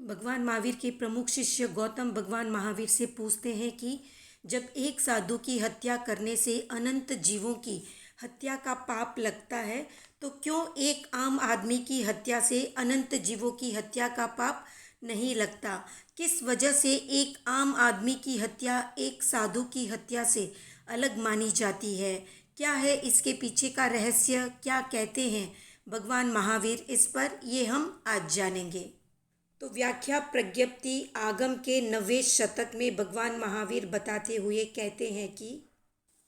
भगवान महावीर के प्रमुख शिष्य गौतम भगवान महावीर से पूछते हैं कि जब एक साधु की हत्या करने से अनंत जीवों की हत्या का पाप लगता है तो क्यों एक आम आदमी की हत्या से अनंत जीवों की हत्या का पाप नहीं लगता। किस वजह से एक आम आदमी की हत्या एक साधु की हत्या से अलग मानी जाती है। क्या है इसके पीछे का रहस्य, क्या कहते हैं भगवान महावीर इस पर, ये हम आज जानेंगे। तो व्याख्या प्रज्ञप्ति आगम के 9वें शतक में भगवान महावीर बताते हुए कहते हैं कि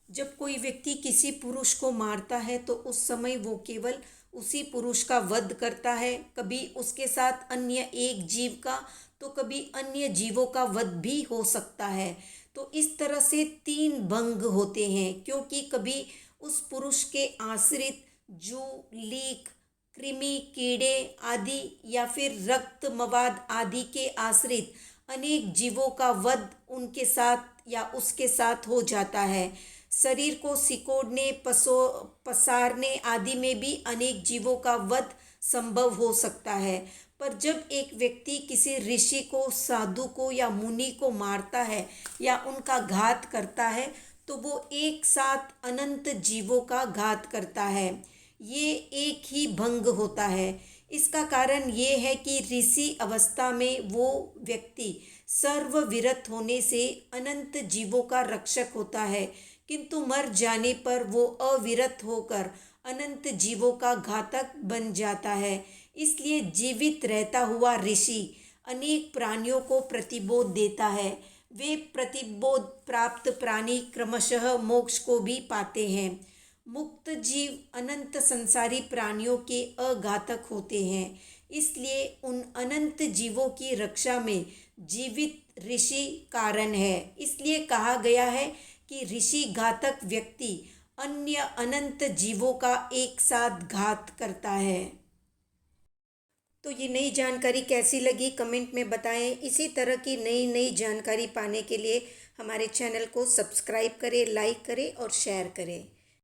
जब कोई व्यक्ति किसी पुरुष को मारता है तो उस समय वो केवल उसी पुरुष का वध करता है, कभी उसके साथ अन्य एक जीव का तो कभी अन्य जीवों का वध भी हो सकता है। तो इस तरह से 3 भंग होते हैं, क्योंकि कभी उस पुरुष के आश्रित जू, लीक, कृमि, कीड़े आदि या फिर रक्त मवाद आदि के आश्रित अनेक जीवों का वध उनके साथ या उसके साथ हो जाता है। शरीर को सिकोड़ने, पसारने आदि में भी अनेक जीवों का वध संभव हो सकता है। पर जब एक व्यक्ति किसी ऋषि को, साधु को या मुनि को मारता है या उनका घात करता है तो वो एक साथ अनंत जीवों का घात करता है। ये एक ही भंग होता है। इसका कारण ये है कि ऋषि अवस्था में वो व्यक्ति सर्वविरत होने से अनंत जीवों का रक्षक होता है, किंतु मर जाने पर वो अविरत होकर अनंत जीवों का घातक बन जाता है। इसलिए जीवित रहता हुआ ऋषि अनेक प्राणियों को प्रतिबोध देता है। वे प्रतिबोध प्राप्त प्राणी क्रमशः मोक्ष को भी पाते हैं। मुक्त जीव अनंत संसारी प्राणियों के अघातक होते हैं। इसलिए उन अनंत जीवों की रक्षा में जीवित ऋषि कारण है। इसलिए कहा गया है कि ऋषि घातक व्यक्ति अन्य अनंत जीवों का एक साथ घात करता है। तो ये नई जानकारी कैसी लगी कमेंट में बताएं। इसी तरह की नई नई जानकारी पाने के लिए हमारे चैनल को सब्सक्राइब करें, लाइक करें और शेयर करें।